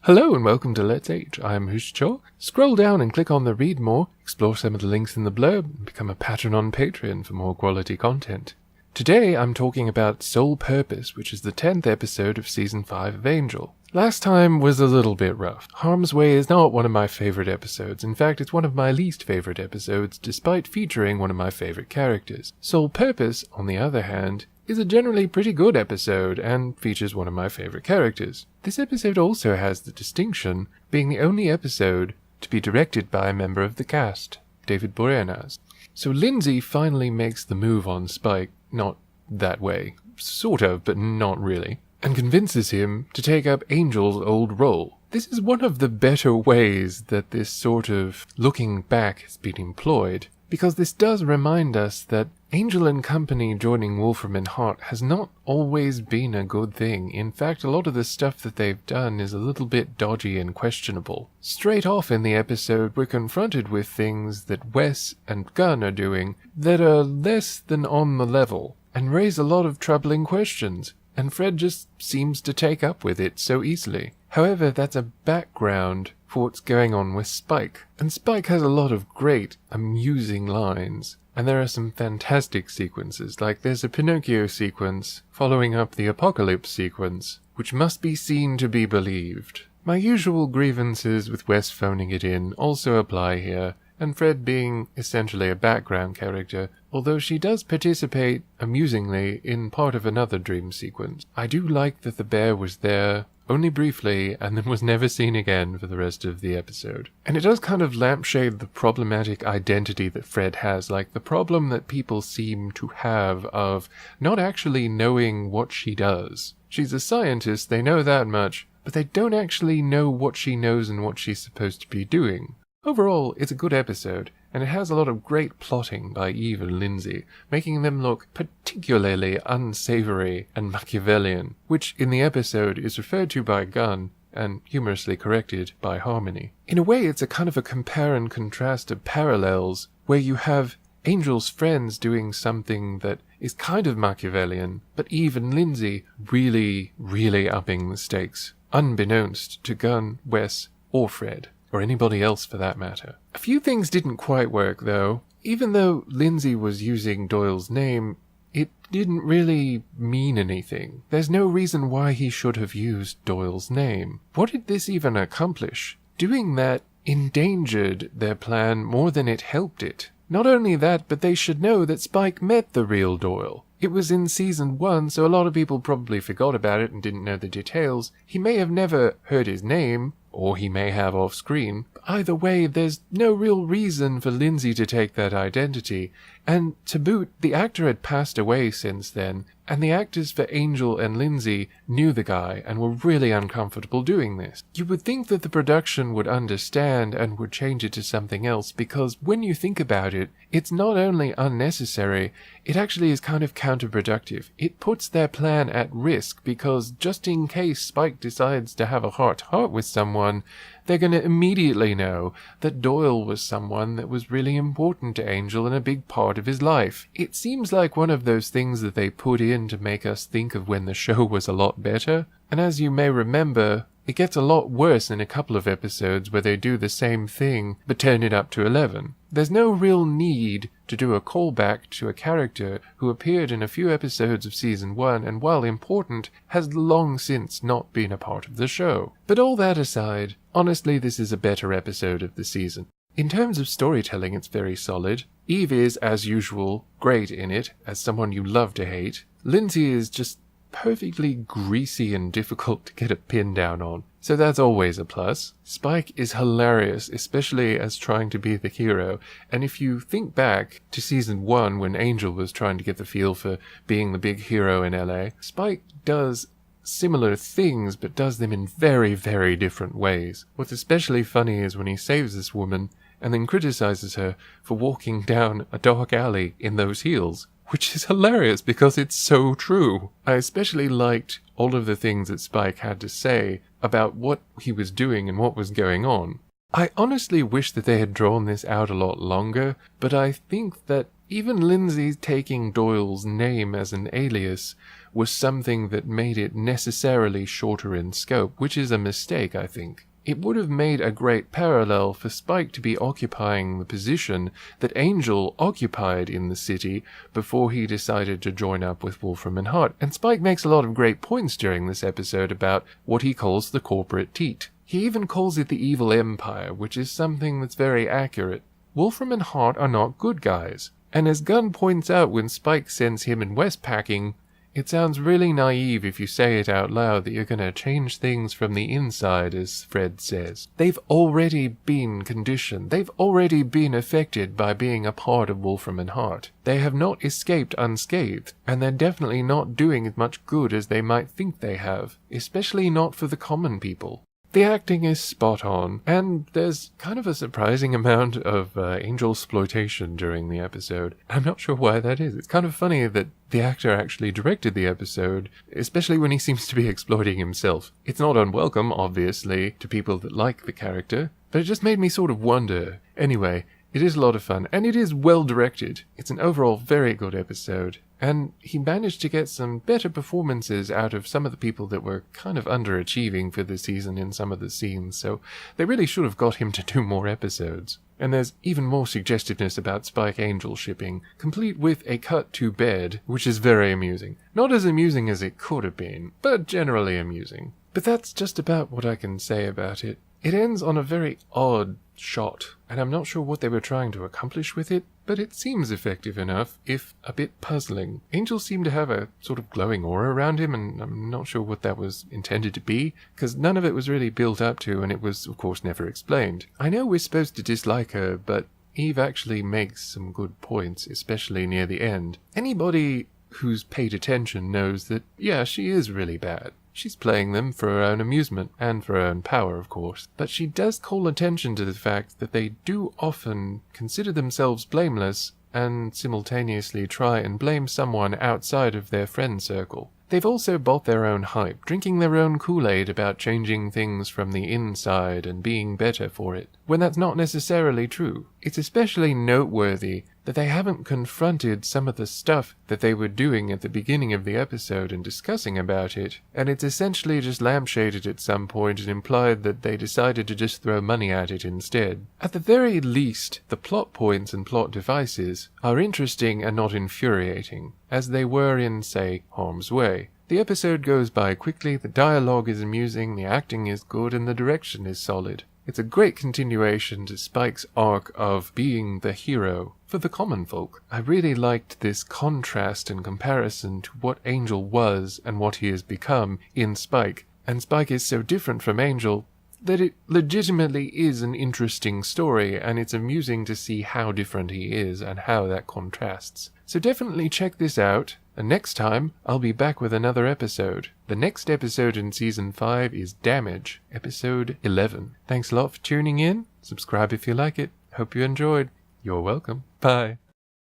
Hello and welcome to Let's H. I'm Hushcho. Scroll down and click on the Read More, explore some of the links in the blurb, and become a patron on Patreon for more quality content. Today I'm talking about Sole Purpose, which is the 10th episode of Season 5 of Angel. Last time was a little bit rough. Harm's Way is not one of my favorite episodes. In fact, it's one of my least favorite episodes, despite featuring one of my favorite characters. Sole Purpose, on the other hand, is a generally pretty good episode and features one of my favorite characters. This episode also has the distinction being the only episode to be directed by a member of the cast, David Boreanaz. So Lindsay finally makes the move on Spike, not that way, sort of, but not really, and convinces him to take up Angel's old role. This is one of the better ways that this sort of looking back has been employed, because this does remind us that Angel and company joining Wolfram and Hart has not always been a good thing. In fact, a lot of the stuff that they've done is a little bit dodgy and questionable. Straight off in the episode, we're confronted with things that Wes and Gunn are doing that are less than on the level, and raise a lot of troubling questions, and Fred just seems to take up with it so easily. However, that's a background for what's going on with Spike. And Spike has a lot of great, amusing lines. And there are some fantastic sequences, like there's a Pinocchio sequence following up the Apocalypse sequence, which must be seen to be believed. My usual grievances with Wes phoning it in also apply here, and Fred being essentially a background character, although she does participate amusingly in part of another dream sequence. I do like that the bear was there only briefly, and then was never seen again for the rest of the episode. And it does kind of lampshade the problematic identity that Fred has, like the problem that people seem to have of not actually knowing what she does. She's a scientist, they know that much, but they don't actually know what she knows and what she's supposed to be doing. Overall, it's a good episode, and it has a lot of great plotting by Eve and Lindsay, making them look particularly unsavory and Machiavellian, which in the episode is referred to by Gunn and humorously corrected by Harmony. In a way, it's a kind of a compare and contrast of parallels, where you have Angel's friends doing something that is kind of Machiavellian, but Eve and Lindsay really, really upping the stakes, unbeknownst to Gunn, Wes, or Fred. Or anybody else for that matter. A few things didn't quite work, though. Even though Lindsay was using Doyle's name, it didn't really mean anything. There's no reason why he should have used Doyle's name. What did this even accomplish? Doing that endangered their plan more than it helped it. Not only that, but they should know that Spike met the real Doyle. It was in Season 1, so a lot of people probably forgot about it and didn't know the details. He may have never heard his name, or he may have off-screen. Either way, there's no real reason for Lindsay to take that identity, and to boot, the actor had passed away since then, and the actors for Angel and Lindsay knew the guy and were really uncomfortable doing this. You would think that the production would understand and would change it to something else, because when you think about it, it's not only unnecessary, it actually is kind of counterproductive. It puts their plan at risk, because just in case Spike decides to have a heart-to-heart with someone, they're going to immediately know that Doyle was someone that was really important to Angel and a big part of his life. It seems like one of those things that they put in to make us think of when the show was a lot better. And as you may remember, it gets a lot worse in a couple of episodes where they do the same thing but turn it up to 11. There's no real need to do a callback to a character who appeared in a few episodes of Season 1 and, while important, has long since not been a part of the show. But all that aside, honestly, this is a better episode of the season. In terms of storytelling, it's very solid. Eve is, as usual, great in it, as someone you love to hate. Lindsay is just perfectly greasy and difficult to get a pin down on, so that's always a plus. Spike is hilarious, especially as trying to be the hero, and if you think back to Season 1 when Angel was trying to get the feel for being the big hero in LA, Spike does similar things but does them in very, very different ways. What's especially funny is when he saves this woman and then criticizes her for walking down a dark alley in those heels, which is hilarious because it's so true. I especially liked all of the things that Spike had to say about what he was doing and what was going on. I honestly wish that they had drawn this out a lot longer, but I think that Even Lindsay taking Doyle's name as an alias was something that made it necessarily shorter in scope, which is a mistake, I think. It would have made a great parallel for Spike to be occupying the position that Angel occupied in the city before he decided to join up with Wolfram and Hart. And Spike makes a lot of great points during this episode about what he calls the corporate teat. He even calls it the evil empire, which is something that's very accurate. Wolfram and Hart are not good guys. And as Gunn points out when Spike sends him and Wes packing, it sounds really naive if you say it out loud that you're going to change things from the inside, as Fred says. They've already been conditioned. They've already been affected by being a part of Wolfram and Hart. They have not escaped unscathed, and they're definitely not doing as much good as they might think they have, especially not for the common people. The acting is spot on, and there's kind of a surprising amount of angel-sploitation during the episode. I'm not sure why that is. It's kind of funny that the actor actually directed the episode, especially when he seems to be exploiting himself. It's not unwelcome, obviously, to people that like the character, but it just made me sort of wonder. Anyway, it is a lot of fun, and it is well directed. It's an overall very good episode, and he managed to get some better performances out of some of the people that were kind of underachieving for the season in some of the scenes, so they really should have got him to do more episodes. And there's even more suggestiveness about Spike Angel shipping, complete with a cut to bed, which is very amusing. Not as amusing as it could have been, but generally amusing. But that's just about what I can say about it. It ends on a very odd shot, and I'm not sure what they were trying to accomplish with it, but it seems effective enough, if a bit puzzling. Angel seemed to have a sort of glowing aura around him, and I'm not sure what that was intended to be, because none of it was really built up to, and it was, of course, never explained. I know we're supposed to dislike her, but Eve actually makes some good points, especially near the end. Anybody who's paid attention knows that, yeah, she is really bad. She's playing them for her own amusement, and for her own power, of course. But she does call attention to the fact that they do often consider themselves blameless, and simultaneously try and blame someone outside of their friend circle. They've also bought their own hype, drinking their own Kool-Aid about changing things from the inside and being better for it, when that's not necessarily true. It's especially noteworthy that they haven't confronted some of the stuff that they were doing at the beginning of the episode and discussing about it, and it's essentially just lampshaded at some point and implied that they decided to just throw money at it instead. At the very least, the plot points and plot devices are interesting and not infuriating, as they were in, say, Harm's Way. The episode goes by quickly, the dialogue is amusing, the acting is good, and the direction is solid. It's a great continuation to Spike's arc of being the hero for the common folk. I really liked this contrast and comparison to what Angel was and what he has become in Spike. And Spike is so different from Angel that it legitimately is an interesting story, and it's amusing to see how different he is and how that contrasts. So definitely check this out, and next time I'll be back with another episode. The next episode in Season 5 is Damage, Episode 11. Thanks a lot for tuning in. Subscribe if you like it. Hope you enjoyed. You're welcome. Bye.